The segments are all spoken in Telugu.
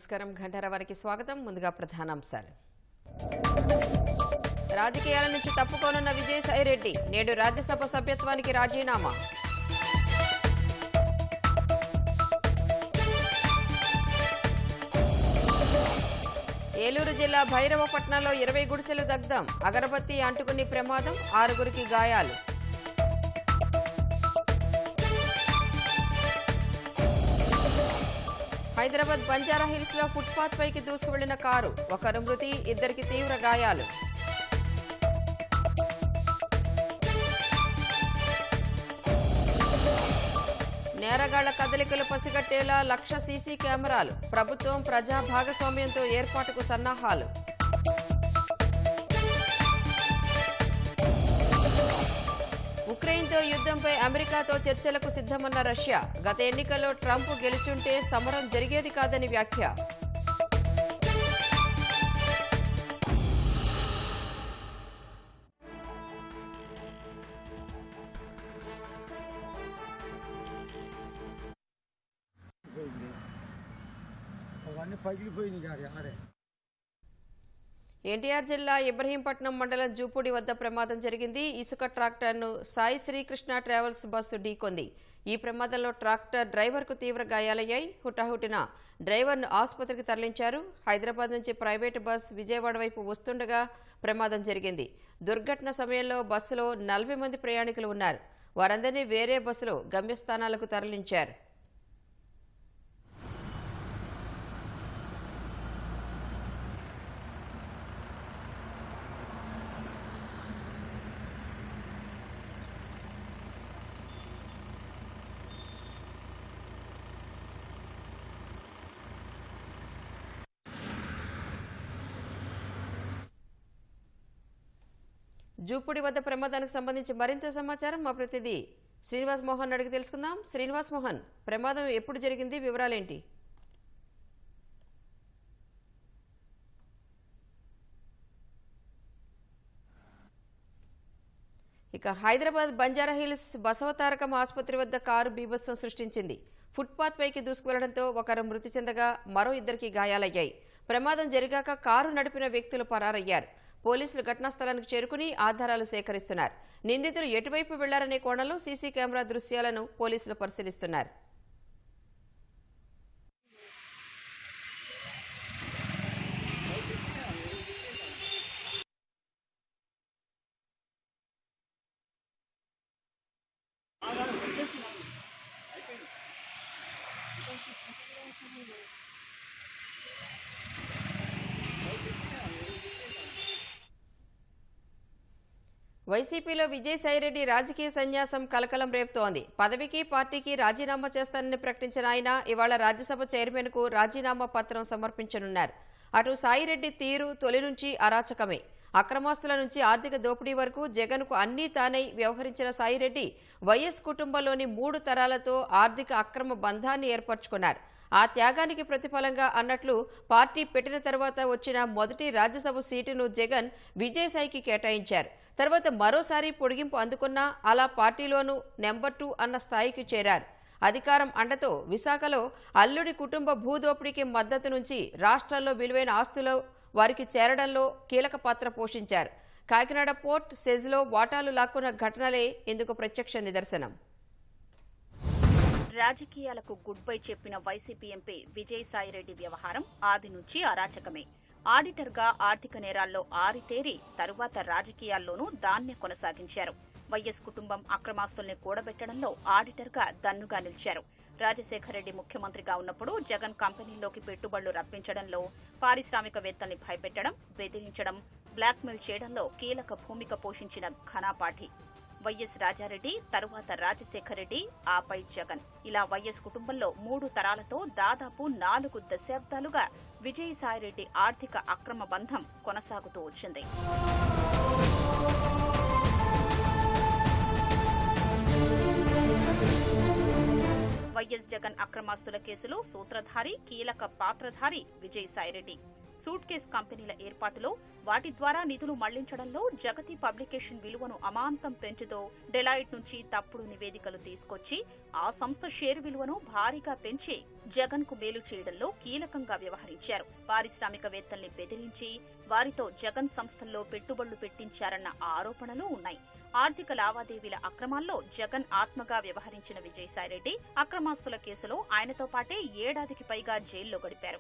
నమస్కారం. ఘంటార వారికి స్వాగతం. ముందుగా ప్రధానాంశాలు. రాజకీయాల నుంచి తప్పుకోనున్న విజయసాయిరెడ్డి నేడు రాజ్యసభ సభ్యత్వానికి రాజీనామా. ఏలూరు జిల్లా భైరవపట్నంలో 20 గుడిసెలు దగ్ధం. అగరబత్తి అంటుకుని ప్రమాదం, 6గురికి గాయాలు. హైదరాబాద్ బంజారాహిల్స్ లో ఫుట్పాత్ పైకి దూసుకువెళ్లిన కారు, ఒకరు మృతి, 2కి తీవ్ర గాయాలు. నేరగాళ్ల కదలికలు పసిగట్టేలా 1,00,000 సీసీ కెమెరాలు. ప్రభుత్వం ప్రజా భాగస్వామ్యంతో ఏర్పాటుకు సన్నాహాలు. ఉక్రెయిన్తో యుద్ధంపై అమెరికాతో చర్చలకు సిద్ధమన్న రష్యా. గత ఎన్నికల్లో ట్రంప్ గెలుచుంటే సమరం జరిగేది కాదని వ్యాఖ్య. ఎన్టీఆర్ జిల్లా ఇబ్రహీంపట్నం మండలం జూపూడి వద్ద ప్రమాదం జరిగింది. ఇసుక ట్రాక్టర్ను సాయి శ్రీకృష్ణ ట్రావెల్స్ బస్సు ఢీకొంది. ఈ ప్రమాదంలో ట్రాక్టర్ డ్రైవర్కు తీవ్ర గాయాలయ్యాయి. హుటాహుటిన డ్రైవర్ను ఆసుపత్రికి తరలించారు. హైదరాబాద్ నుంచి ప్రైవేటు బస్ విజయవాడ వైపు వస్తుండగా ప్రమాదం జరిగింది. దుర్ఘటన సమయంలో బస్సులో 40 మంది ప్రయాణికులు ఉన్నారు. వారందరినీ వేరే బస్సులో గమ్యస్థానాలకు తరలించారు. జూపూడి వద్ద ప్రమాదానికి సంబంధించి మరింత సమాచారం మా ప్రతినిధి శ్రీనివాస్ మోహన్ అడిగి తెలుసుకుందాం. శ్రీనివాస్ మోహన్, ప్రమాదం ఎప్పుడు జరిగింది, వివరాలేంటి? ఇక హైదరాబాద్ బంజారాహిల్స్ బసవతారకం ఆసుపత్రి వద్ద కారు బీభత్సం సృష్టించింది. ఫుట్పాత్ పైకి దూసుకువెళ్లడంతో ఒకరు మృతి చెందగా మరో 2కి గాయాలయ్యాయి. ప్రమాదం జరిగాక కారు నడిపిన వ్యక్తులు పరారయ్యారు. పోలీసులు ఘటనా స్థలానికి చేరుకుని ఆధారాలు సేకరిస్తున్నారు. నిందితులు ఎటువైపు వెళ్లారనే కోణంలో సీసీ కెమెరా దృశ్యాలను పోలీసులు పరిశీలిస్తున్నారు. వైసీపీలో విజయసాయిరెడ్డి రాజకీయ సన్యాసం కలకలం రేపుతోంది. పదవికి పార్టీకి రాజీనామా చేస్తానని ప్రకటించిన ఆయన ఇవాళ రాజ్యసభ చైర్మన్ కు రాజీనామా పత్రం సమర్పించనున్నారు. అటు సాయిరెడ్డి తీరు తొలి నుంచి అరాచకమే. అక్రమాస్తుల నుంచి ఆర్థిక దోపిడీ వరకు జగన్ కు అన్నీ తానై వ్యవహరించిన సాయిరెడ్డి వైఎస్ కుటుంబంలోని 3 తరాలతో ఆర్థిక అక్రమ బంధాన్ని ఏర్పరచుకున్నారు. ఆ త్యాగానికి ప్రతిఫలంగా అన్నట్లు పార్టీ పెట్టిన తర్వాత వచ్చిన మొదటి రాజ్యసభ సీటును జగన్ విజయసాయికి కేటాయించారు. తర్వాత మరోసారి పొడిగింపు అందుకున్నా అలా పార్టీలోనూ నెంబర్ 2 అన్న స్థాయికి చేరారు. అధికారం అండతో విశాఖలో అల్లుడి కుటుంబ భూదోపిడీకి మద్దతు నుంచి రాష్ట్రాల్లో విలువైన ఆస్తులు వారికి చేరడంలో కీలక పాత్ర పోషించారు. కాకినాడ పోర్ట్ సెజ్లో వాటాలు లాక్కున్న ఘటనలే ఇందుకు ప్రత్యక్ష నిదర్శనం. రాజకీయాలకు గుడ్ బై చెప్పిన వైసీపీ ఎంపీ విజయసాయిరెడ్డి వ్యవహారం ఆది నుంచి అరాచకమే. ఆడిటర్గా ఆర్థిక నేరాల్లో ఆరితేరి తరువాత రాజకీయాల్లోనూ దాన్నే కొనసాగించారు. వైఎస్ కుటుంబం అక్రమాస్తుల్ని కూడబెట్టడంలో ఆడిటర్గా దన్నుగా నిలిచారు. రాజశేఖర రెడ్డి ముఖ్యమంత్రిగా ఉన్నప్పుడు జగన్ కంపెనీల్లోకి పెట్టుబడులు రప్పించడంలో, పారిశ్రామికవేత్తల్ని భయపెట్టడం, బెదిరించడం, బ్లాక్మెయిల్ చేయడంలో కీలక భూమిక పోషించిన ఘనాపాఠి. వైఎస్ రాజారెడ్డి, తరువాత రాజశేఖర రెడ్డి, ఆపై జగన్, ఇలా వైఎస్ కుటుంబంలో 3 తరాలతో దాదాపు 4 దశాబ్దాలుగా విజయసాయిరెడ్డి ఆర్థిక అక్రమ బంధం కొనసాగుతూ వచ్చింది. వైఎస్ జగన్ అక్రమాస్తుల కేసులో సూత్రధారి, కీలక పాత్రధారి విజయసాయిరెడ్డి. సూట్ కేస్ కంపెనీల ఏర్పాటులో, వాటి ద్వారా నిధులు మళ్లించడంలో జగతి పబ్లికేషన్ విలువను అమాంతం పెంచుతూ డెలాయిట్ నుంచి తప్పుడు నివేదికలు తీసుకొచ్చి ఆ సంస్థ షేరు విలువను భారీగా పెంచి జగన్ కు మేలు చేయడంలో కీలకంగా వ్యవహరించారు. పారిశ్రామికవేత్తల్ని బెదిరించి వారితో జగన్ సంస్థల్లో పెట్టుబడులు పెట్టించారన్న ఆరోపణలు ఉన్నాయి. ఆర్థిక లావాదేవీల అక్రమాల్లో జగన్ ఆత్మగా వ్యవహరించిన విజయసాయిరెడ్డి అక్రమాస్తుల కేసులో ఆయనతో పాటే ఏడాదికి పైగా జైల్లో గడిపారు.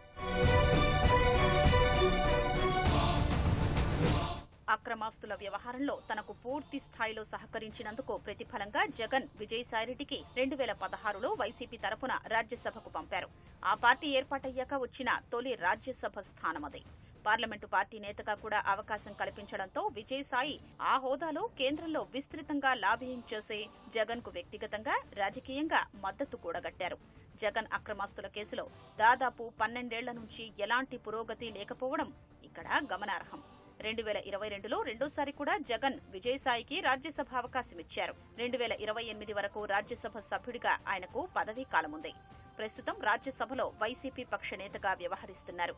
అక్రమాస్తుల వ్యవహారంలో తనకు పూర్తి స్థాయిలో సహకరించినందుకు ప్రతిఫలంగా జగన్ విజయసాయిరెడ్డికి 2016లో వైసీపీ తరపున రాజ్యసభకు పంపారు. ఆ పార్టీ ఏర్పాటయ్యాక వచ్చిన తొలి రాజ్యసభ స్థానమదే. పార్లమెంటు పార్టీ నేతగా కూడా అవకాశం కల్పించడంతో విజయసాయి ఆ హోదాలో కేంద్రంలో విస్తృతంగా లాబియింగ్ చేసే జగన్ కు వ్యక్తిగతంగా, రాజకీయంగా మద్దతు కూడగట్టారు. జగన్ అక్రమాస్తుల కేసులో దాదాపు 12 ఏళ్ల నుంచి ఎలాంటి పురోగతి లేకపోవడం ఇక్కడ గమనార్హం. 2022లో రెండోసారి కూడా జగన్ విజయసాయికి రాజ్యసభ అవకాశమిచ్చారు. 2028 వరకు రాజ్యసభ సభ్యుడిగా ఆయనకు పదవీ కాలముంది. ప్రస్తుతం రాజ్యసభలో వైసీపీ పక్ష నేతగా వ్యవహరిస్తున్నారు.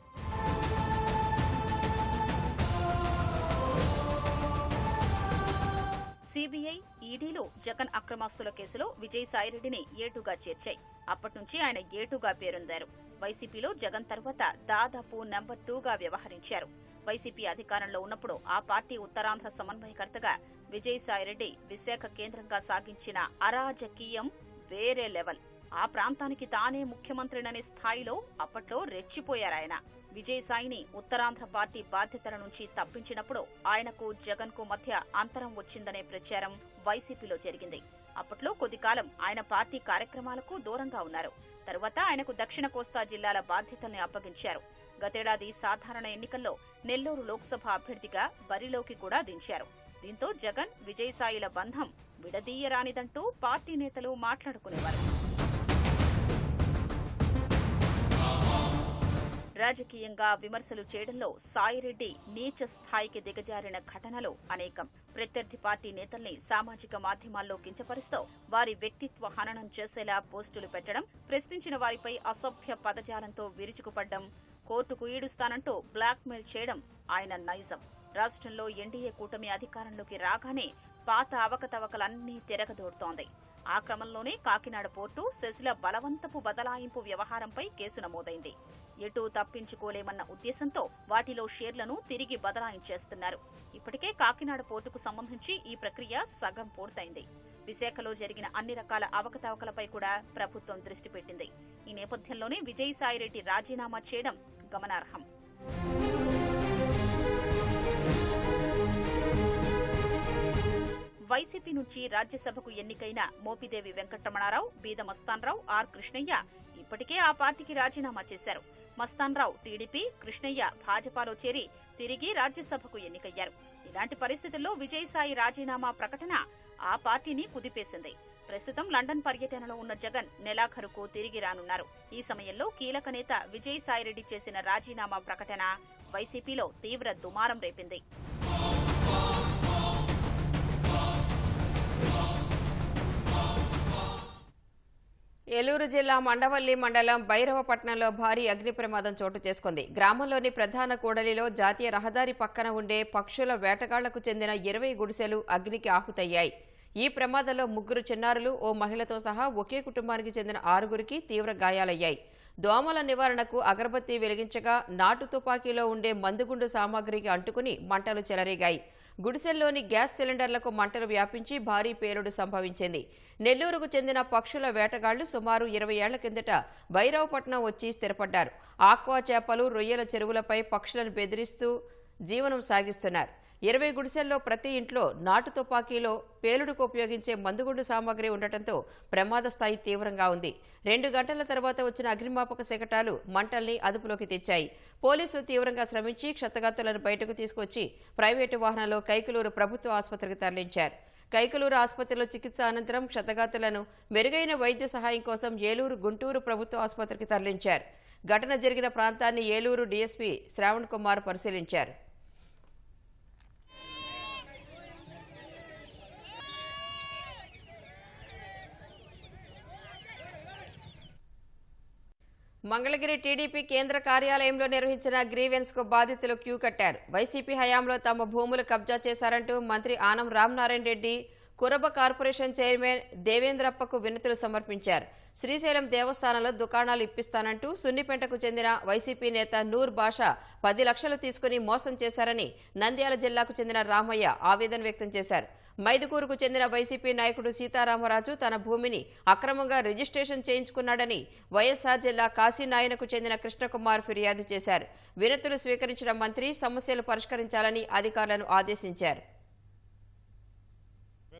సిబిఐ, ఈడీలు జగన్ అక్రమాస్తుల కేసులో విజయసాయిరెడ్డిని ఏటుగా చేర్చాయి. అప్పట్నుంచి ఆయన ఏటుగా పేరొందారు. వైసీపీలో జగన్ తర్వాత దాదాపు నెంబర్ 2గా వ్యవహరించారు. వైసీపీ అధికారంలో ఉన్నప్పుడు ఆ పార్టీ ఉత్తరాంధ్ర సమన్వయకర్తగా విజయసాయిరెడ్డి విశాఖ కేంద్రంగా సాగించిన అరాజకీయం వేరే లెవెల్. ఆ ప్రాంతానికి తానే ముఖ్యమంత్రిననే స్థాయిలో అప్పట్లో రెచ్చిపోయారాయన. విజయసాయిని ఉత్తరాంధ్ర పార్టీ బాధ్యతల నుంచి తప్పించినప్పుడు ఆయనకు జగన్ కు మధ్య అంతరం వచ్చిందనే ప్రచారం వైసీపీలో జరిగింది. అప్పట్లో కొద్దికాలం ఆయన పార్టీ కార్యక్రమాలకు దూరంగా ఉన్నారు. తరువాత ఆయనకు దక్షిణ కోస్తా జిల్లాల బాధ్యతల్ని అప్పగించారు. గతేడాది సాధారణ ఎన్నికల్లో నెల్లూరు లోక్సభ అభ్యర్థిగా బరిలోకి కూడా దించారు. దీంతో జగన్, విజయసాయిల బంధం విడదీయరానిదంటూ పార్టీ నేతలు మాట్లాడుకునేవారు. రాజకీయంగా విమర్శలు చేయడంలో సాయిరెడ్డి నీచ స్థాయికి దిగజారిన ఘటనలు అనేకం. ప్రత్యర్థి పార్టీ నేతల్ని సామాజిక మాధ్యమాల్లో కించపరుస్తూ వారి వ్యక్తిత్వ హననం చేసేలా పోస్టులు పెట్టడం, ప్రశ్నించిన వారిపై అసభ్య పదజాలంతో విరుచుకుపడ్డం, కోర్టుకు ఈడుస్తానంటూ బ్లాక్మెయిల్ చేయడం ఆయన నైజం. రాష్ట్రంలో ఎన్డీఏ కూటమి అధికారంలోకి రాగానే పాత అవకతవకలన్నీ తిరగదోడుతోంది. ఆ క్రమంలోనే కాకినాడ పోర్టు సెజ్ల బలవంతపు బదలాయింపు వ్యవహారంపై కేసు నమోదైంది. ఎటూ తప్పించుకోలేమన్న ఉద్దేశంతో వాటిలో షేర్లను తిరిగి బదలాయించేస్తున్నారు. ఇప్పటికే కాకినాడ పోర్టుకు సంబంధించి ఈ ప్రక్రియ సగం పూర్తయింది. విశాఖలో జరిగిన అన్ని రకాల అవకతవకలపై కూడా ప్రభుత్వం దృష్టి పెట్టింది. ఈ నేపథ్యంలోనే విజయసాయిరెడ్డి రాజీనామా చేయడం గమనార్హం. వైసీపీ నుంచి రాజ్యసభకు ఎన్నికైన మోపిదేవి వెంకటరమణారావు, బీద మస్తాన్రావు, ఆర్ కృష్ణయ్య ఇప్పటికే ఆ పార్టీకి రాజీనామా చేశారు. మస్తాన్రావు టీడీపీ, కృష్ణయ్య భాజపాలో చేరి తిరిగి రాజ్యసభకు ఎన్నికయ్యారు. ఇలాంటి పరిస్థితుల్లో విజయసాయి రాజీనామా ప్రకటన ఆ పార్టీని కుదిపేసింది. ప్రస్తుతం లండన్ పర్యటనలో ఉన్న జగన్ నెలాఖరుకు తిరిగి రానున్నారు. ఈ సమయంలో కీలక నేత విజయసాయిరెడ్డి చేసిన రాజీనామా ప్రకటన వైసీపీలో తీవ్ర దుమారం రేపింది. ఏలూరు జిల్లా మండవల్లి మండలం భైరవపట్నంలో భారీ అగ్ని ప్రమాదం చోటు చేసుకుంది. గ్రామంలోని ప్రధాన కూడలిలో జాతీయ రహదారి పక్కన ఉండే పక్షుల వేటగాళ్లకు చెందిన 20 గుడిసెలు అగ్నికి ఆహుతయ్యాయి. ఈ ప్రమాదంలో 3 చిన్నారులు, ఓ మహిళతో సహా ఒకే కుటుంబానికి చెందిన 6గురికి తీవ్ర గాయాలయ్యాయి. దోమల నివారణకు అగరబత్తి వెలిగించగా నాటు తుపాకీలో ఉండే మందుగుండు సామాగ్రికి అంటుకుని మంటలు చెలరేగాయి. గుడిసెల్లోని గ్యాస్ సిలిండర్లకు మంటలు వ్యాపించి భారీ పేలుడు సంభవించింది. నెల్లూరుకు చెందిన పక్షుల వేటగాళ్లు సుమారు 20 ఏళ్ల కిందట భైరవపట్నం వచ్చి స్థిరపడ్డారు. ఆక్వా చేపలు, రొయ్యల చెరువులపై పక్షులను బెదిరిస్తూ జీవనం సాగిస్తున్నారు. 20 గుడిసెల్లో ప్రతి ఇంట్లో నాటు తుపాకీలో పేలుడుకు ఉపయోగించే మందుగుండు సామాగ్రి ఉండటంతో ప్రమాద స్థాయి తీవ్రంగా ఉంది. 2 గంటల తర్వాత వచ్చిన అగ్నిమాపక శకటాలు మంటల్ని అదుపులోకి తెచ్చాయి. పోలీసులు తీవ్రంగా శ్రమించి క్షతగాతులను బయటకు తీసుకొచ్చి ప్రైవేటు వాహనంలో కైకలూరు ప్రభుత్వ ఆసుపత్రికి తరలించారు. కైకలూరు ఆసుపత్రిలో చికిత్స అనంతరం క్షతగాతులను మెరుగైన వైద్య సహాయం కోసం ఏలూరు, గుంటూరు ప్రభుత్వ ఆసుపత్రికి తరలించారు. ఘటన జరిగిన ప్రాంతాన్ని ఏలూరు డీఎస్పీ శ్రావణ్ కుమార్ పరిశీలించారు. మంగళగిరి టీడీపీ కేంద్ర కార్యాలయంలో నిర్వహించిన గ్రీవెన్స్ కు బాధితులు క్యూ కట్టారు. వైసీపీ హయాంలో తమ భూములు కబ్జా చేశారంటూ మంత్రి ఆనం రామనారాయణ రెడ్డి కురబ కార్పొరేషన్ చైర్మన్ దేవేంద్రప్పకు వినతులు సమర్పించారు. శ్రీశైలం దేవస్థానంలో దుకాణాలు ఇప్పిస్తానంటూ సున్నిపెంటకు చెందిన వైసీపీ నేత నూర్ బాషా 10 లక్షలు తీసుకుని మోసం చేశారని నంద్యాల జిల్లాకు చెందిన రామయ్య ఆవేదన వ్యక్తం చేశారు. మైదుకూరుకు చెందిన వైసీపీ నాయకుడు సీతారామరాజు తన భూమిని అక్రమంగా రిజిస్ట్రేషన్ చేయించుకున్నాడని వైఎస్ఆర్ జిల్లా కాశీనాయనకు చెందిన కృష్ణకుమార్ ఫిర్యాదు చేశారు. వినతులు స్వీకరించిన మంత్రి సమస్యలు పరిష్కరించాలని అధికారులను ఆదేశించారు.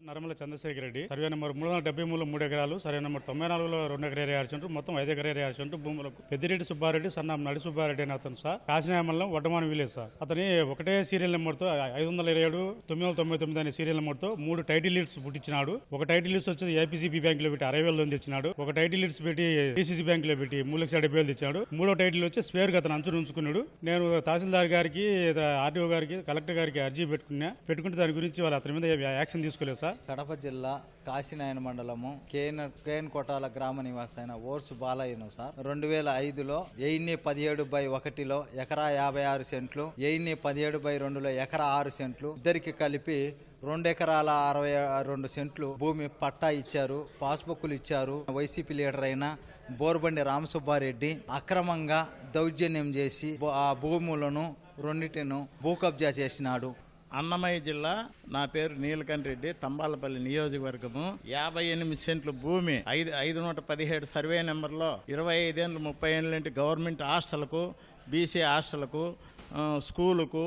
నరమల చంద్రశేఖర్ రెడ్డి, సర్వే నెంబర్ 373 3 ఎకరాలు, సర్వే నెంబర్ 94లో 2 ఎకరాలు 6 సెంట్లు, మొత్తం 5 ఎకరాలు 6 సెంట్లు భూములకు పెద్దిరెడ్డి సుబ్బారెడ్డి, సన్నాం నడి సుబ్బారెడ్డి అని అతను సార్ కాశీనాయమంలో వడ్డమాన విలేజ్ సార్. అతని ఒకటే సీరియల్ నెంబర్తో 527 999 అనే సీరియల్ నెంబర్తో 3 టైటిల్ లీడ్స్ పుట్టించినాడు. ఒక టైటిల్ లీడ్స్ వచ్చి ఏపీసీబీ బ్యాంక్ లో పెట్టి 60,000 లోన్ తెచ్చినాడు. ఒక టైటిల్ లీడ్స్ పెట్టి డీసీసీ బ్యాంక్ లో పెట్టి 3,70,000 తెచ్చాడు. 3వ టైటిల్ వచ్చి స్పేర్ అతను అంచును ఉంచుకున్నాడు. నేను తహసీల్దార్ గారికి, ఆర్డీఓ గారికి, కలెక్టర్ గారికి అర్జీ పెట్టుకుంటే దాని గురించి వాళ్ళు అతని మీద యాక్షన్ తీసుకోలేదు సార్. కడప జిల్లా కాశీనాయన మండలము కేన్ కొటాల గ్రామ నివాసైన ఓర్సు బాలయ్యను సార్ 2005లో 17/1లో ఎకరా 56 సెంట్లు, 17/2లో ఎకరా 6 సెంట్లు, ఇద్దరికి కలిపి 2 ఎకరాల 62 సెంట్లు భూమి పట్టా ఇచ్చారు, పాస్బుక్లు ఇచ్చారు. వైసీపీ లీడర్ అయిన బోర్బండి రామసుబ్బారెడ్డి అక్రమంగా దౌర్జన్యం చేసి ఆ భూములను రెండింటిను భూ కబ్జా చేసినాడు. అన్నమయ్య జిల్లా, నా పేరు నీలకంఠ రెడ్డి, తంబాలపల్లి నియోజకవర్గము. 58 సెంట్లు భూమి, 517 సర్వే నెంబర్లో 25 ఏళ్ళు 30 ఏళ్ళంటి గవర్నమెంట్ హాస్టల్కు, బీసీ హాస్టల్కు, స్కూలుకు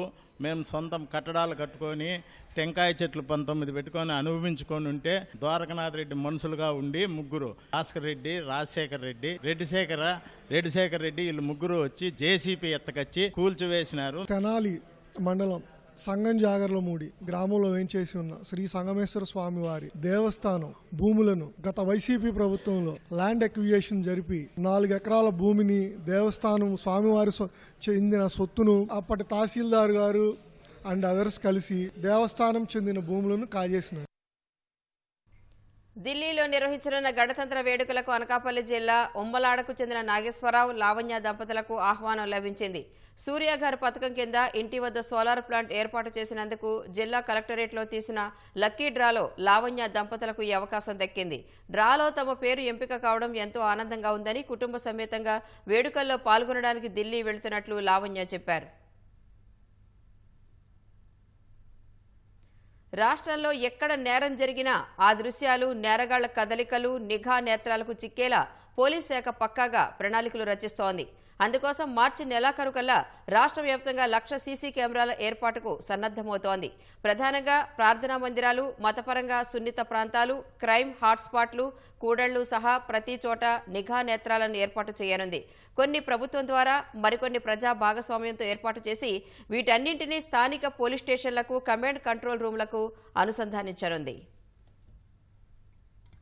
మేము సొంతం కట్టడాలు కట్టుకొని టెంకాయ చెట్లు 19 పెట్టుకొని అనుభవించుకొని ఉంటే ద్వారకనాథ్ రెడ్డి మనుషులుగా ఉండి ముగ్గురు, భాస్కర్ రెడ్డి, రాజశేఖర్ రెడ్డి, రెడ్డిశేఖర్ రెడ్డి వీళ్ళు ముగ్గురు వచ్చి జేసీపీ ఎత్తకచ్చి కూల్చివేసినారు. తెనాలి మండలం సంగం జాగర్లమూడి గ్రామంలో వేంచేసి ఉన్న శ్రీ సంగమేశ్వర స్వామి వారి దేవస్థానం భూములను గత వైసీపీ ప్రభుత్వంలో ల్యాండ్ ఎక్విజిషన్ జరిపి 4 ఎకరాల భూమిని దేవస్థానం స్వామివారి చెందిన సొత్తును అప్పటి తహసీల్దార్ గారు అండ్ అదర్స్ కలిసి దేవస్థానం చెందిన భూములను కాజేసినారు. ఢిల్లీలో నిర్వహించనున్న గణతంత్ర వేడుకలకు అనకాపల్లి జిల్లా ఉమ్మలాడకు చెందిన నాగేశ్వరరావు, లావణ్య దంపతులకు ఆహ్వానం లభించింది. సూర్యాఘర్ పథకం కింద ఇంటి వద్ద సోలార్ ప్లాంట్ ఏర్పాటు చేసినందుకు జిల్లా కలెక్టరేట్లో తీసిన లక్కీ డ్రాలో లావణ్య దంపతులకు ఈ అవకాశం దక్కింది. డ్రాలో తమ పేరు ఎంపిక కావడం ఎంతో ఆనందంగా ఉందని, కుటుంబ సమేతంగా వేడుకల్లో పాల్గొనడానికి ఢిల్లీ వెళుతున్నట్లు లావణ్య చెప్పారు. రాష్ట్రంలో ఎక్కడ నేరం జరిగినా ఆ దృశ్యాలు, నేరగాళ్ల కదలికలు నిఘా నేత్రాలకు చిక్కేలా పోలీస్ శాఖ పక్కాగా ప్రణాళికలు రచిస్తోంది. అందుకోసం మార్చి నెలాఖరుకల్లా రాష్ట్ర వ్యాప్తంగా 1,00,000 సీసీ కెమెరాల ఏర్పాటుకు సన్నద్దమవుతోంది. ప్రధానంగా ప్రార్థనా మందిరాలు, మతపరంగా సున్నిత ప్రాంతాలు, క్రైమ్ హాట్స్పాట్లు, కూడళ్లు సహా ప్రతి చోట నిఘా నేత్రాలను ఏర్పాటు చేయనుంది. కొన్ని ప్రభుత్వం ద్వారా, మరికొన్ని ప్రజా భాగస్వామ్యంతో ఏర్పాటు చేసి వీటన్నింటినీ స్థానిక పోలీస్ స్టేషన్లకు, కమాండ్ కంట్రోల్ రూమ్లకు అనుసంధానించనుంది.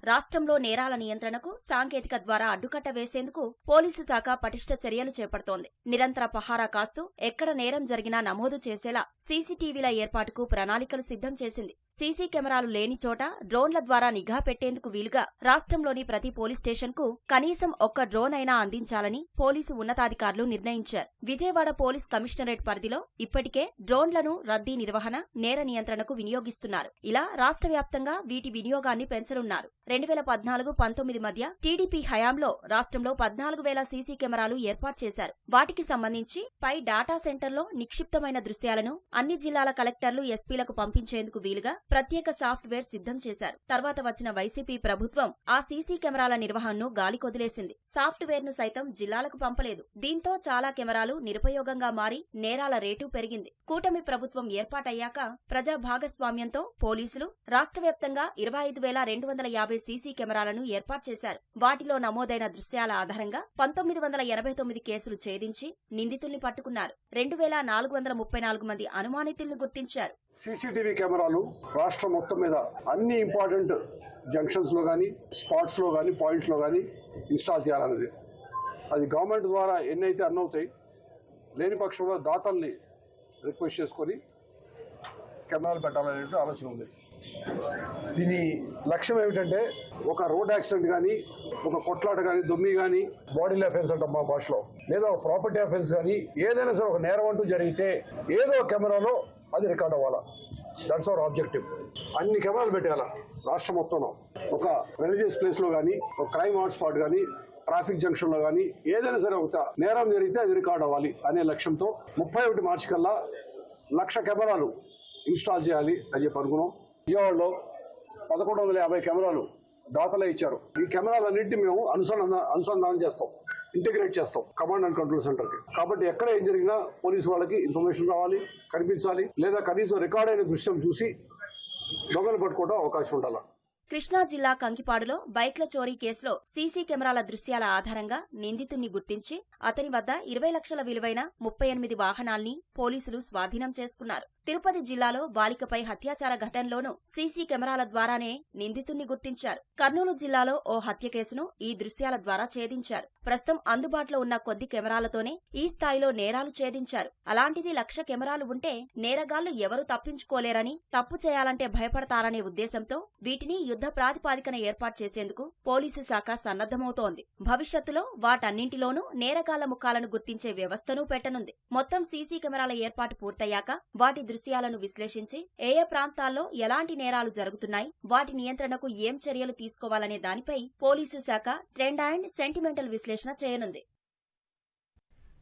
రాష్ట్రంలో నేరాల నియంత్రణకు సాంకేతిక ద్వారా అడ్డుకట్ట వేసేందుకు పోలీసు శాఖ పటిష్ట చర్యలు చేపడుతోంది. నిరంతర పహారా కాస్తూ ఎక్కడ నేరం జరిగినా నమోదు చేసేలా సీసీటీవీల ఏర్పాటుకు ప్రణాళికలు సిద్ధం చేసింది. సీసీ కెమెరాలు లేని చోట డ్రోన్ల ద్వారా నిఘా పెట్టేందుకు వీలుగా రాష్ట్రంలోని ప్రతి పోలీస్ స్టేషన్కు కనీసం ఒక్క డ్రోన్ అయినా అందించాలని పోలీసు ఉన్నతాధికారులు నిర్ణయించారు. విజయవాడ పోలీస్ కమిషనరేట్ పరిధిలో ఇప్పటికే డ్రోన్లను రద్దీ నిర్వహణ, నేర నియంత్రణకు వినియోగిస్తున్నారు. ఇలా రాష్ట్ర వ్యాప్తంగా వీటి వినియోగాన్ని పెంచనున్నారు. 2014-19 మధ్య టీడీపీ హయాంలో రాష్ట్రంలో 14,000 సీసీ కెమెరాలు ఏర్పాటు చేశారు. వాటికి సంబంధించి పై డాటా సెంటర్లో నిక్షిప్తమైన దృశ్యాలను అన్ని జిల్లాల కలెక్టర్లు, ఎస్పీలకు పంపించేందుకు వీలుగా ప్రత్యేక సాఫ్ట్వేర్ సిద్ధం చేశారు. తర్వాత వచ్చిన వైసీపీ ప్రభుత్వం ఆ సీసీ కెమెరాల నిర్వహణను గాలికొదిలేసింది. సాఫ్ట్వేర్ ను సైతం జిల్లాలకు పంపలేదు. దీంతో చాలా కెమెరాలు నిరుపయోగంగా మారి నేరాల రేటు పెరిగింది. కూటమి ప్రభుత్వం ఏర్పాటయ్యాక ప్రజా భాగస్వామ్యంతో పోలీసులు రాష్ట్ర వ్యాప్తంగా 25,250 సీసీ కెమెరాలను ఏర్పాటు చేశారు. వాటిలో నమోదైన దృశ్యాల ఆధారంగా 1989 కేసులు ఛేదించి నిందితుల్ని పట్టుకున్నారు. 2,434 మంది అనుమానితుల్ని గుర్తించారు. సీసీటీవీ కెమెరాలు రాష్ట్రం మొత్తం మీద అన్ని ఇంపార్టెంట్ జంక్షన్స్ లో గానీ, స్పాట్స్ లో గానీ, పాయింట్స్ లో గానీ ఇన్స్టాల్ చేయాలనేది. అది గవర్నమెంట్ ద్వారా ఎన్నైతే అన్నవుతాయి, లేని పక్షంలో దాతల్ని రిక్వెస్ట్ చేసుకొని కెమెరాలు పెట్టాలనే ఆలోచన ఉంది. దీని లక్ష్యం ఏమిటంటే ఒక రోడ్ యాక్సిడెంట్ కానీ, ఒక కొట్లాట కానీ, దొమ్మి కానీ, బాడీ అఫెన్స్ అంటాం మా భాషలో, లేదా ఒక ప్రాపర్టీ అఫెన్స్ కానీ, ఏదైనా సరే ఒక నేరం అంటూ జరిగితే ఏదో కెమెరాలో అది రికార్డ్ అవ్వాలా. That's our objective. అన్ని కెమెరాలు పెట్టాల రాష్ట్రం మొత్తంలో. ఒక రిలీజియస్ ప్లేస్లో కానీ, ఒక క్రైమ్ హాట్స్పాట్ కానీ, ట్రాఫిక్ జంక్షన్లో కానీ ఏదైనా సరే ఒక నేరం జరిగితే అది రికార్డ్ అవ్వాలి అనే లక్ష్యంతో 31 మార్చి కల్లా 1,00,000 కెమెరాలు ఇన్స్టాల్ చేయాలి అని చెప్పి అనుకున్నాం. విజయవాడలో 1150 కెమెరాలు దాతలే ఇచ్చారు. ఈ కెమెరాలన్నింటినీ మేము అనుసంధానం చేస్తాం, ఇంటిగ్రేట్ చేస్తాం కమాండ్ అండ్ కంట్రోల్ సెంటర్కి. కాబట్టి ఎక్కడ ఏం జరిగినా పోలీసు వాళ్ళకి ఇన్ఫర్మేషన్ రావాలి, కనిపించాలి, లేదా కనీసం రికార్డ్ అయిన దృశ్యం చూసి దొంగలు పట్టుకోవడం అవకాశం ఉండాలి. కృష్ణా జిల్లా కంకిపాడులో బైక్ల చోరీ కేసులో సీసీ కెమెరాల దృశ్యాల ఆధారంగా నిందితుణ్ణి గుర్తించి అతని వద్ద 20 లక్షల విలువైన 38 వాహనాల్ని పోలీసులు స్వాధీనం చేసుకున్నారు. తిరుపతి జిల్లాలో బాలికపై హత్యాచార ఘటనలోనూ సీసీ కెమెరాల ద్వారానే నిందితుణ్ణి గుర్తించారు. కర్నూలు జిల్లాలో ఓ హత్య కేసును ఈ దృశ్యాల ద్వారా ఛేదించారు. ప్రస్తుతం అందుబాటులో ఉన్న కొద్ది కెమెరాలతోనే ఈ స్థాయిలో నేరాలు ఛేదించారు. అలాంటిది 1,00,000 కెమెరాలు ఉంటే నేరగాళ్లు ఎవరూ తప్పించుకోలేరని, తప్పు చేయాలంటే భయపడతారనే ఉద్దేశంతో వీటిని యుద్ధ ప్రాతిపాదికన ఏర్పాటు చేసేందుకు పోలీసు శాఖ సన్నద్దమవుతోంది. భవిష్యత్తులో వాటన్నింటిలోనూ నేరగాళ్ల ముఖాలను గుర్తించే వ్యవస్థను పెట్టనుంది. మొత్తం సీసీ కెమెరాల ఏర్పాటు పూర్తయ్యాక వాటి దృశ్యాలను విశ్లేషించి ఏ ప్రాంతాల్లో ఎలాంటి నేరాలు జరుగుతున్నాయి, వాటి నియంత్రణకు ఏం చర్యలు తీసుకోవాలనే దానిపై పోలీసు శాఖ ట్రెండ్ అండ్ సెంటిమెంటల్ విశ్లేషణ చేయనుంది.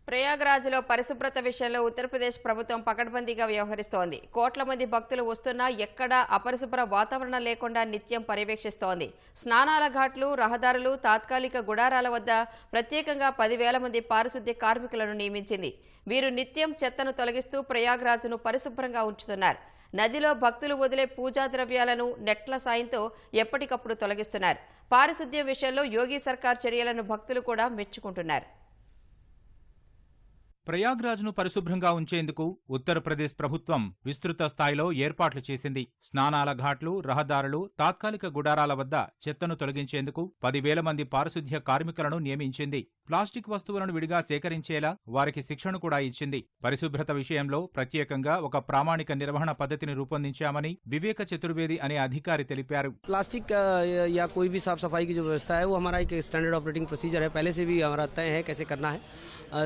ప్రయాగ్రాజ్లో పరిశుభ్రత విషయంలో ఉత్తరప్రదేశ్ ప్రభుత్వం పకడ్బందీగా వ్యవహరిస్తోంది. కోట్ల మంది భక్తులు వస్తున్నా ఎక్కడా అపరిశుభ్ర వాతావరణం లేకుండా నిత్యం పర్యవేక్షిస్తోంది. స్నానాల ఘాట్లు, రహదారులు, తాత్కాలిక గుడారాల వద్ద ప్రత్యేకంగా 10,000 మంది పారిశుద్ధ్య కార్మికులను నియమించింది. వీరు నిత్యం చెత్తను తొలగిస్తూ ప్రయాగ్రాజ్ను పరిశుభ్రంగా ఉంచుతున్నారు. నదిలో భక్తులు వదిలే పూజా ద్రవ్యాలను నెట్ల సాయంతో ఎప్పటికప్పుడు తొలగిస్తున్నారు. పారిశుద్ధ్యం విషయంలో యోగి సర్కార్ చర్యలను భక్తులు కూడా మెచ్చుకుంటున్నారు. ప్రయాగ్రాజ్ను పరిశుభ్రంగా ఉంచేందుకు ఉత్తరప్రదేశ్ ప్రభుత్వం విస్తృత స్థాయిలో ఏర్పాట్లు చేసింది. స్నానాల ఘాట్లు, రహదారులు, తాత్కాలిక గుడారాల వద్ద చెత్తను తొలగించేందుకు 10,000 మంది పారిశుద్ధ్య కార్మికులను నియమించింది. ప్లాస్టిక్ వస్తువులను విడిగా సేకరించేలా వారికి శిక్షణ కూడా ఇచ్చింది. పరిశుభ్రత విషయంలో ప్రత్యేకంగా ఒక ప్రామాణిక నిర్వహణ పద్ధతిని రూపొందించామని వివేక చతుర్వేది అనే అధికారి తెలిపారు. प्लास्टिक या कोई भी साफ सफाई की जो व्यवस्था है वो हमारा एक स्टैंडर्ड ऑपरेटिंग प्रोसीजर है, पहले से भी हमारा तय है कैसे करना है.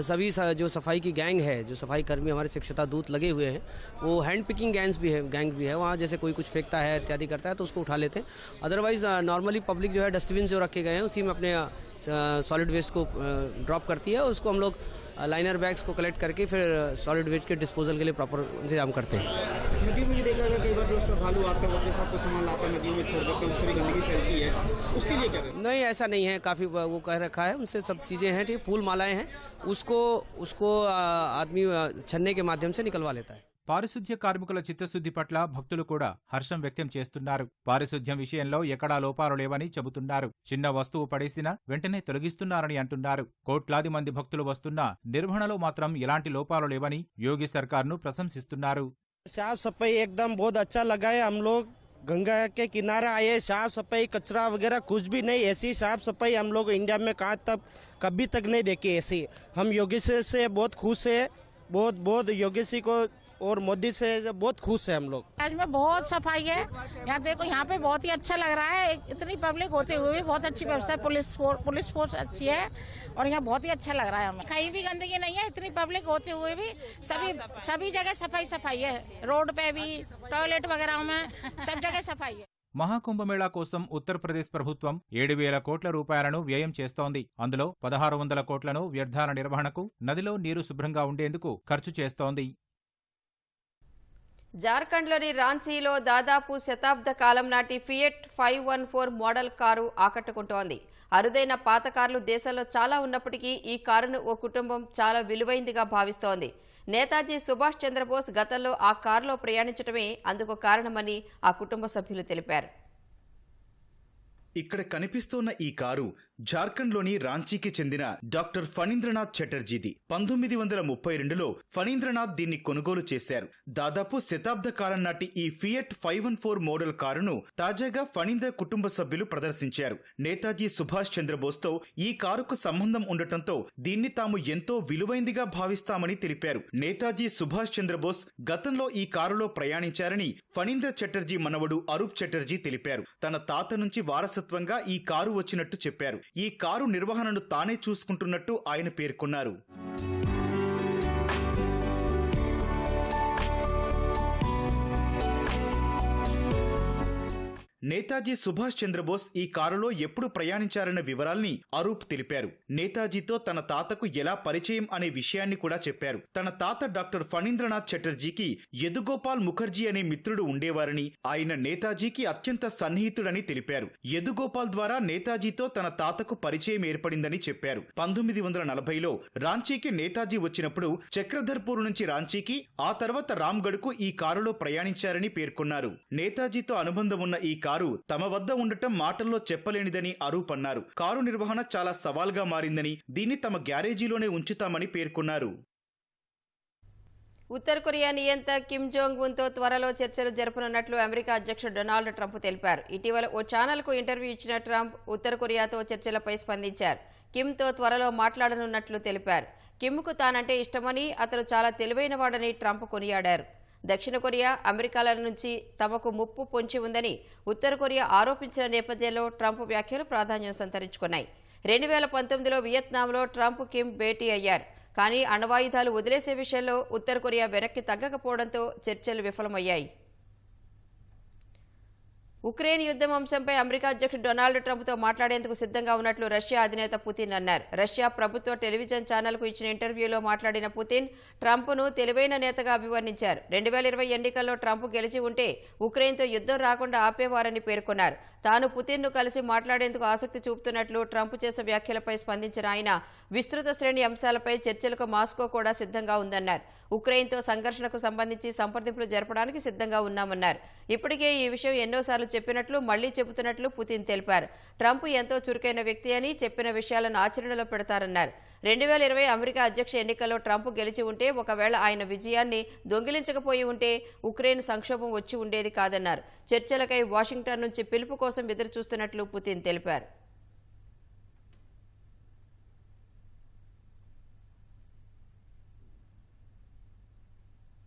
सभी जो सफाई की गैंग है, जो सफाई कर्मी हमारे स्वच्छता दूत लगे हुए हैं, वो हैंड पिकिंग गैंग भी है. वहाँ जैसे कोई कुछ फेंकता है इत्यादि करता है तो उसको उठा लेते हैं. अदरवाइज नॉर्मली पब्लिक जो है डस्टबिन जो रखे गए हैं उसी में अपने सॉलिड वेस्ट को ड्रॉप करती है. उसको हम लोग लाइनर बैग्स को कलेक्ट करके फिर सॉलिड वेस्ट के डिस्पोजल के लिए प्रॉपर इंतजाम करते हैं. नदी में देखा गया कई बार जो श्रद्धालु आते हैं वापस आपको सामान लाकर नदी में छोड़ देते हैं, उससे गंदगी फैलती है, उसके लिए क्या करें? नहीं, ऐसा नहीं है. काफ़ी वो कह रखा है, उनसे सब चीज़ें हैं. ठीक, फूल मालाएं हैं, उसको आदमी छन्ने के माध्यम से निकलवा लेता है. పారిశుద్ధ్య కార్మికుల చిత్తశుద్ధి పట్ల భక్తులు కూడా హర్షం వ్యక్తం చేస్తున్నారు. పారిశుద్ధ్యం విషయంలో ఎక్కడా లోపాలు లేవని చెబుతున్నారు. చిన్న వస్తువు పడేసినా వెంటనే తొలగిస్తున్నారని అంటున్నారు. కోట్లాది మంది భక్తులు వస్తున్నా నిర్వహణలో మాత్రం ఎలాంటి లోపాలు లేవని యోగి సర్కార్ను ప్రశంసిస్తున్నారు. साफ सफाई एकदम बहुत अच्छा लगा है. हम लोग गंगा के किनारे आए, साफ सफाई कचरा वगैरह कुछ भी नहीं. ऐसी साफ सफाई हम लोग इंडिया में कभी तक नहीं देखी ऐसी. हम योगी से बहुत खुश है, बहुत योगी जी को और मोदी से बहुत खुश है हम लोग. आज में बहुत सफाई है. यहाँ देखो, यहाँ पे बहुत ही अच्छा लग रहा है. इतनी पब्लिक होते हुए भी बहुत अच्छी व्यवस्था है. पुलिस फोर्स अच्छी है और यहाँ बहुत ही अच्छा लग रहा है हमें. कहीं भी गंदगी नहीं है. इतनी पब्लिक होते हुए भी सभी जगह सफाई है. रोड पे भी, टॉयलेट वगैरह में सब जगह सफाई है. మహాకుంభమేళా కోసం ఉత్తరప్రదేశ్ ప్రభుత్వం 7,000 కోట్ల రూపాయలను వ్యయం చేస్తోంది. అందులో 1,600 కోట్లను వ్యర్థాల నిర్వహణకు, నదిలో నీరు శుభ్రంగా ఉండేందుకు ఖర్చు చేస్తోంది. జార్ఖండ్లోని రాంచీలో దాదాపు శతాబ్ద కాలం నాటి ఫియట్ 514 మోడల్ కారు ఆకట్టుకుంటోంది. అరుదైన పాత కార్లు దేశంలో చాలా ఉన్నప్పటికీ ఈ కారును ఓ కుటుంబం చాలా విలువైందిగా భావిస్తోంది. నేతాజీ సుభాష్ చంద్రబోస్ గతంలో ఆ కారులో ప్రయాణించడమే అందుకు కారణమని ఆ కుటుంబ సభ్యులు తెలిపారు. ఇక్కడ కనిపిస్తున్న ఈ కారు జార్ఖండ్లోని రాంచీకి చెందిన డాక్టర్ ఫణీంద్రనాథ్ చటర్జీది. 1932లో ఫణీంద్రనాథ్ దీన్ని కొనుగోలు చేశారు. దాదాపు శతాబ్ద కాలం నాటి ఈ ఫియట్ 514 మోడల్ కారును తాజాగా ఫణీంద్ర కుటుంబ సభ్యులు ప్రదర్శించారు. నేతాజీ సుభాష్ చంద్రబోస్తో ఈ కారుకు సంబంధం ఉండటంతో దీన్ని తాము ఎంతో విలువైందిగా భావిస్తామని తెలిపారు. నేతాజీ సుభాష్ చంద్రబోస్ గతంలో ఈ కారులో ప్రయాణించారని ఫణీంద్ర చటర్జీ మనవడు అరూప్ చటర్జీ తెలిపారు. తన తాత నుంచి వారసత్వంగా ఈ కారు వచ్చినట్టు చెప్పారు. ఈ కారు నిర్వహణను తానే చూసుకుంటున్నట్టు ఆయన పేర్కొన్నారు. నేతాజీ సుభాష్ చంద్రబోస్ ఈ కారులో ఎప్పుడు ప్రయాణించారన్న వివరాల్ని అరూప్ తెలిపారు. నేతాజీతో తన తాతకు ఎలా పరిచయం అనే విషయాన్ని కూడా చెప్పారు. తన తాత డాక్టర్ ఫణీంద్రనాథ్ చటర్జీకి యదుగోపాల్ ముఖర్జీ అనే మిత్రుడు ఉండేవారని, ఆయన నేతాజీకి అత్యంత సన్నిహితుడని తెలిపారు. యదుగోపాల్ ద్వారా నేతాజీతో తన తాతకు పరిచయం ఏర్పడిందని చెప్పారు. 1940లో రాంచీకి నేతాజీ వచ్చినప్పుడు చక్రధర్పూర్ నుంచి రాంచీకి, ఆ తర్వాత రామ్గఢ్కు ఈ కారులో ప్రయాణించారని పేర్కొన్నారు. నేతాజీతో అనుబంధం ఉన్న ఈ కారు తమ వద్ద ఉండటం మాటల్లో చెప్పలేనిదని అరూప్ అన్నారు. కారు నిర్వహణ చాలా సవాల్గా మారిందని, దీన్ని తమ గ్యారేజీలోనే ఉంచుతామని పేర్కొన్నారు. ఉత్తర కొరియా నియంత కిమ్ జోంగ్ ఉన్తో త్వరలో చర్చలు జరపనున్నట్లు అమెరికా అధ్యక్షుడు డొనాల్డ్ ట్రంప్ తెలిపారు. ఇటీవల ఓ ఛానల్కు ఇంటర్వ్యూ ఇచ్చిన ట్రంప్ ఉత్తర కొరియాతో చర్చలపై స్పందించారు. కిమ్తో త్వరలో మాట్లాడనున్నట్లు తెలిపారు. కిమ్కు తానంటే ఇష్టమని, అతను చాలా తెలివైనవాడని ట్రంప్ కొనియాడారు. దక్షిణ కొరియా, అమెరికాల నుంచి తమకు ముప్పు పొంచి ఉందని ఉత్తర కొరియా ఆరోపించిన నేపథ్యంలో ట్రంప్ వ్యాఖ్యలు ప్రాధాన్యం సంతరించుకున్నాయి. 2019లో వియత్నాంలో ట్రంప్ కిమ్ భేటీ అయ్యారు. కానీ అణ్వాయుధాలు వదిలేసే విషయంలో ఉత్తర కొరియా వెనక్కి తగ్గకపోవడంతో చర్చలు విఫలమయ్యాయి. ఉక్రెయిన్ యుద్ధం అంశంపై అమెరికా అధ్యక్షుడు డొనాల్డ్ ట్రంప్తో మాట్లాడేందుకు సిద్ధంగా ఉన్నట్లు రష్యా అధినేత పుతిన్ అన్నారు. రష్యా ప్రభుత్వ టెలివిజన్ ఛానల్కు ఇచ్చిన ఇంటర్వ్యూలో మాట్లాడిన పుతిన్ ట్రంప్ను తెలివైన నేతగా అభివర్ణించారు. 2020 ఎన్నికల్లో ట్రంప్ గెలిచి ఉంటే ఉక్రెయిన్తో యుద్ధం రాకుండా ఆపేవారని పేర్కొన్నారు. తాను పుతిన్ను కలిసి మాట్లాడేందుకు ఆసక్తి చూపుతున్నట్లు ట్రంప్ చేసిన వ్యాఖ్యలపై స్పందించిన ఆయన విస్తృత శ్రేణి అంశాలపై చర్చలకు మాస్కో కూడా సిద్ధంగా ఉందన్నారు. ఉక్రెయిన్తో సంఘర్షణకు సంబంధించి సంప్రదింపులు జరపడానికి సిద్ధంగా ఉన్నామన్నారు. ఇప్పటికే ఈ విషయం ఎన్నోసార్లు చెప్పినట్లు మళ్లీ చెబుతున్నట్లు పుతిన్ తెలిపారు. ట్రంప్ ఎంతో చురుకైన వ్యక్తి అని, చెప్పిన విషయాలను ఆచరణలో పెడతారన్నారు. 2020 అమెరికా అధ్యక్ష ఎన్నికల్లో ట్రంప్ గెలిచి ఉంటే, ఒకవేళ ఆయన విజయాన్ని దొంగిలించకపోయి ఉంటే ఉక్రెయిన్ సంక్షోభం వచ్చి ఉండేది కాదన్నారు. చర్చలకై వాషింగ్టన్ నుంచి పిలుపు కోసం ఎదురుచూస్తున్నట్లు పుతిన్ తెలిపారు.